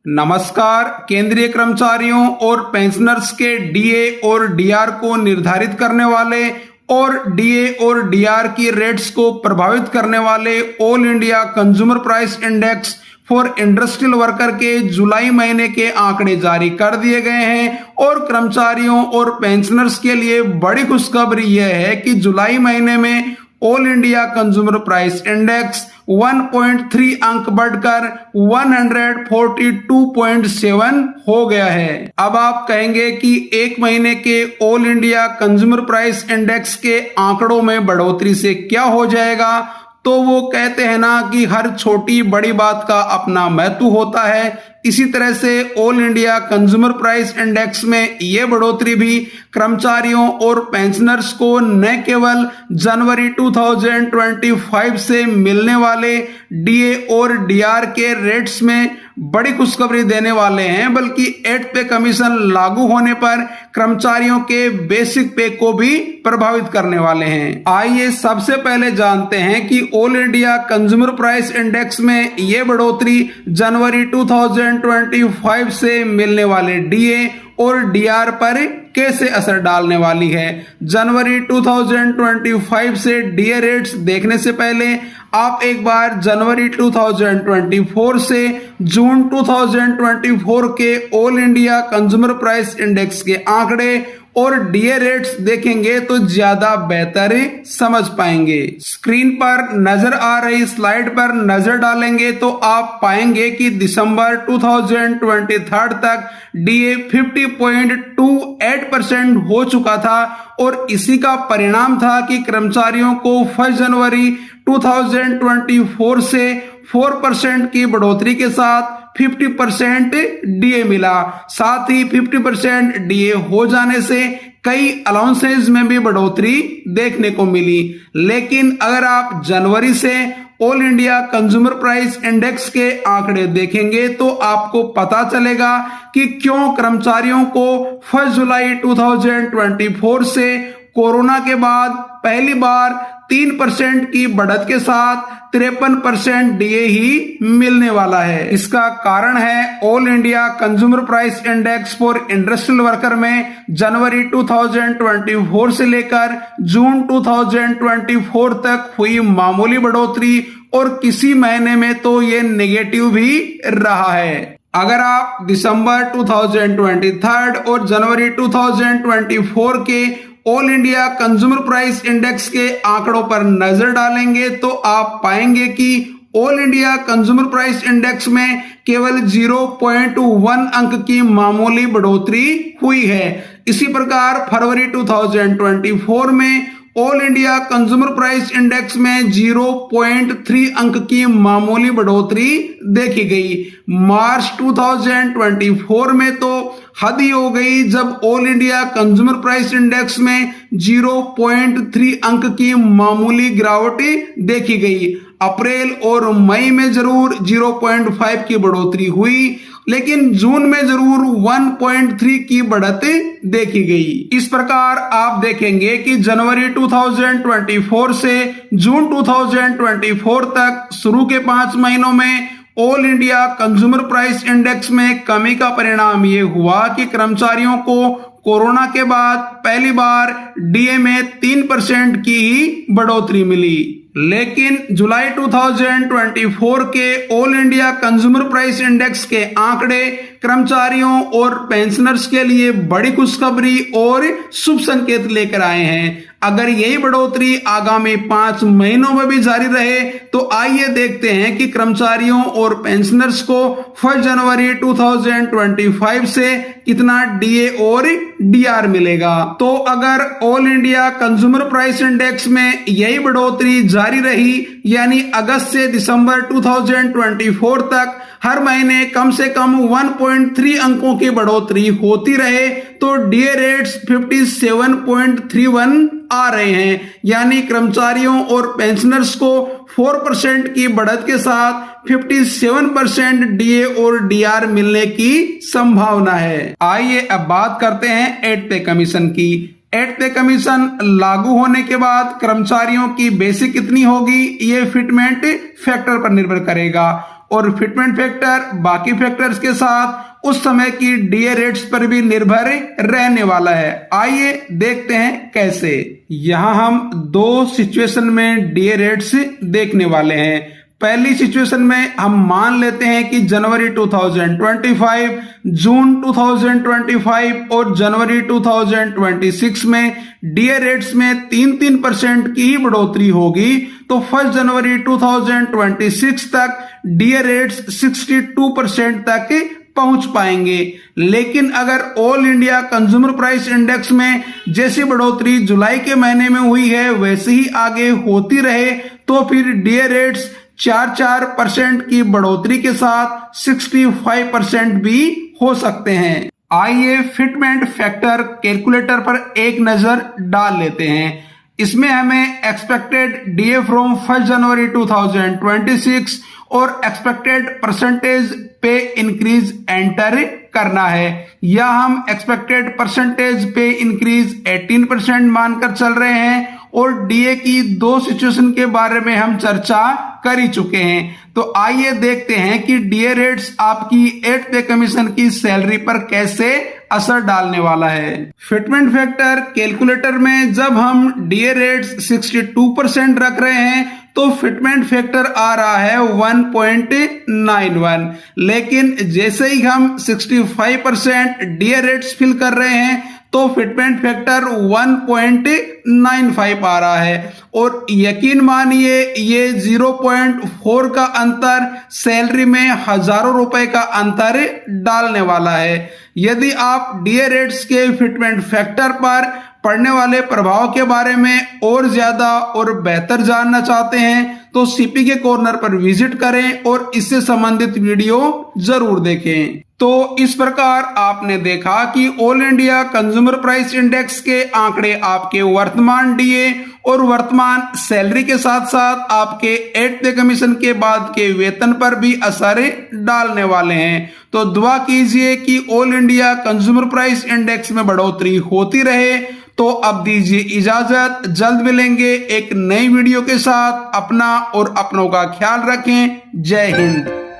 नमस्कार। केंद्रीय कर्मचारियों और पेंशनर्स के डीए और डीआर को निर्धारित करने वाले और डीए और डीआर की रेट्स को प्रभावित करने वाले all India consumer price index for industrial worker के जुलाई महीने के आंकड़े जारी कर दिए गए हैं और कर्मचारियों और पेंशनर्स के लिए बड़ी खुशखबरी यह है कि जुलाई महीने में all India consumer price index 1.3 अंक बढ़कर 142.7 हो गया है। अब आप कहेंगे कि एक महीने के all India consumer price index के आंकड़ों में बढ़ोतरी से क्या हो जाएगा, तो वो कहते हैं ना कि हर छोटी बड़ी बात का अपना महत्व होता है। इसी तरह से all India consumer price index में ये बढ़ोतरी भी कर्मचारियों और पेंशनर्स को न केवल जनवरी 2025 से मिलने वाले डीए और डीआर के रेट्स में बड़ी खुशखबरी देने वाले हैं, बल्कि 8 पे कमीशन लागू होने पर कर्मचारियों के बेसिक पे को भी प्रभावित करने वाले हैं। आइए सबसे पहले जानते हैं कि all India consumer price index में ये बढ़ोतरी जनवरी 2025 से मिलने वाले डीए और डीआर पर कैसे असर डालने वाली है। जनवरी 2025 से डीए रेट्स देखने से पहले आप एक बार जनवरी 2024 से जून 2024 के all India consumer price index के आंकड़े और डीए रेट्स देखेंगे तो ज्यादा बेहतर समझ पाएंगे। स्क्रीन पर नजर आ रही स्लाइड पर नजर डालेंगे तो आप पाएंगे कि दिसंबर 2023 तक डीए 50.28% हो चुका था और इसी का परिणाम था कि कर्मचारियों को 1 जनवरी 2024 से 4% की बढ़ोतरी के साथ 50% डीए मिला। साथ ही 50% डीए हो जाने से कई अलाउंसेस में भी बढ़ोतरी देखने को मिली। लेकिन अगर आप जनवरी से all India consumer price index के आंकड़े देखेंगे तो आपको पता चलेगा कि क्यों कर्मचारियों को 1 जुलाई 2024 से कोरोना के बाद पहली बार 3% की बढ़त के साथ 53% डीए ही मिलने वाला है। इसका कारण है all India consumer price index for industrial worker में जनवरी 2024 से लेकर जून 2024 तक हुई मामूली बढ़ोतरी और किसी महीने में तो ये नेगेटिव भी रहा है। अगर आप दिसंबर 2023 और जनवरी 2024 के all India consumer price index के आंकड़ों पर नजर डालेंगे तो आप पाएंगे कि all India consumer price index में केवल 0.1 अंक की मामूली बढ़ोतरी हुई है। इसी प्रकार फरवरी 2024 में all India consumer price index में 0.3 अंक की मामूली बढ़ोतरी देखी गई। मार्च 2024 में तो हद ही हो गई जब all India consumer price index में 0.3 अंक की मामूली गिरावट देखी गई। अप्रैल और मई में जरूर 0.5 की बढ़ोतरी हुई, लेकिन जून में जरूर 1.3 की बढ़त देखी गई। इस प्रकार आप देखेंगे कि जनवरी 2024 से जून 2024 तक शुरू के 5 महीनों में all India consumer price index में कमी का परिणाम ये हुआ कि कर्मचारियों को कोरोना के बाद पहली बार डीए में 3% की ही बढ़ोतरी मिली। लेकिन जुलाई 2024 के all India consumer price index के आंकड़े कर्मचारियों और पेंशनर्स के लिए बड़ी खुशखबरी और शुभ संकेत लेकर आए हैं। अगर यही बढ़ोतरी आगामी 5 महीनों में भी जारी रहे तो आइए देखते हैं कि कर्मचारियों और पेंशनर्स को 1 जनवरी 2025 से कितना डीए और डीआर मिलेगा। तो अगर all India consumer price index में यही बढ़ोतरी जारी रही, यानी अगस्त से दिसंबर 2024 तक हर महीने कम से कम 1.3 अंकों की बढ़ोतरी होती रहे, तो डीए रेट्स 57.31 आ रहे हैं। यानी कर्मचारियों और पेंशनर्स को 4% की बढ़त के साथ 57% डीए और डीआर मिलने की संभावना है। आइए अब बात करते हैं 8 पे कमीशन की। 8 पे कमीशन लागू होने के बाद कर्मचारियों की बेसिक कितनी होगी, ये फिटमेंट फैक्टर पर निर्भर करेगा। और फिटमेंट फैक्टर बाकी फैक्टर्स के साथ उस समय की डीए रेट्स पर भी निर्भर रहने वाला है। आइए देखते हैं कैसे। यहां हम दो सिचुएशन में डीए रेट्स देखने वाले हैं। पहली सिचुएशन में हम मान लेते हैं कि जनवरी 2025, जून 2025 और जनवरी 2026 में डीए रेट्स में 3% की ही बढ़ोतरी होगी, तो 1 जनवरी 2026 तक डीए रेट्स 62% तक पहुंच पाएंगे। लेकिन अगर all India consumer price index में जैसी बढ़ोतरी जुलाई के महीने में हुई है वैसे ही आगे होती रहे तो फिर डीए रेट्स 4% की बढ़ोतरी के साथ 65% भी हो सकते हैं। आइए फिटमेंट फैक्टर कैलकुलेटर पर एक नजर डाल लेते हैं। इसमें हमें एक्सपेक्टेड डीए फ्रॉम 1 जनवरी 2026 और एक्सपेक्टेड परसेंटेज पे इंक्रीज एंटर करना है। या हम एक्सपेक्टेड परसेंटेज पे इंक्रीज 18% मानकर चल रहे हैं और डीए की दो सिचुएशन के बारे में हम चर्चा कर ही चुके हैं। तो आइए देखते हैं कि डीए रेट्स आपकी 8th पे कमीशन की सैलरी पर कैसे असर डालने वाला है। फिटमेंट फैक्टर कैलकुलेटर में जब हम डीए रेट्स 62% रख रहे हैं तो फिटमेंट फैक्टर आ रहा है 1.91, लेकिन जैसे ही हम 65% डीए रेट्स फिल कर रहे हैं तो फिटमेंट फैक्टर 1.95 आ रहा है। और यकीन मानिए ये 0.4 का अंतर सैलरी में हजारों रुपए का अंतर डालने वाला है। यदि आप डीए रेट्स के फिटमेंट फैक्टर पर पड़ने वाले प्रभाव के बारे में और ज्यादा और बेहतर जानना चाहते हैं तो सीपी के कॉर्नर पर विजिट करें और इससे संबंधित वीडियो जरूर देखें। तो इस प्रकार आपने देखा कि all India consumer price index के आंकड़े आपके वर्तमान डीए और वर्तमान सैलरी के साथ साथ आपके 8th पे कमीशन के बाद के वेतन पर भी असर डालने वाले हैं। तो दुआ कीजिए कि all India consumer price index में बढ़ोतरी होती रहे। तो अब दीजिए इजाजत, जल्द मिलेंगे एक नई वीडियो के साथ। अपना और अपनों का ख्याल रखें। जय हिंद।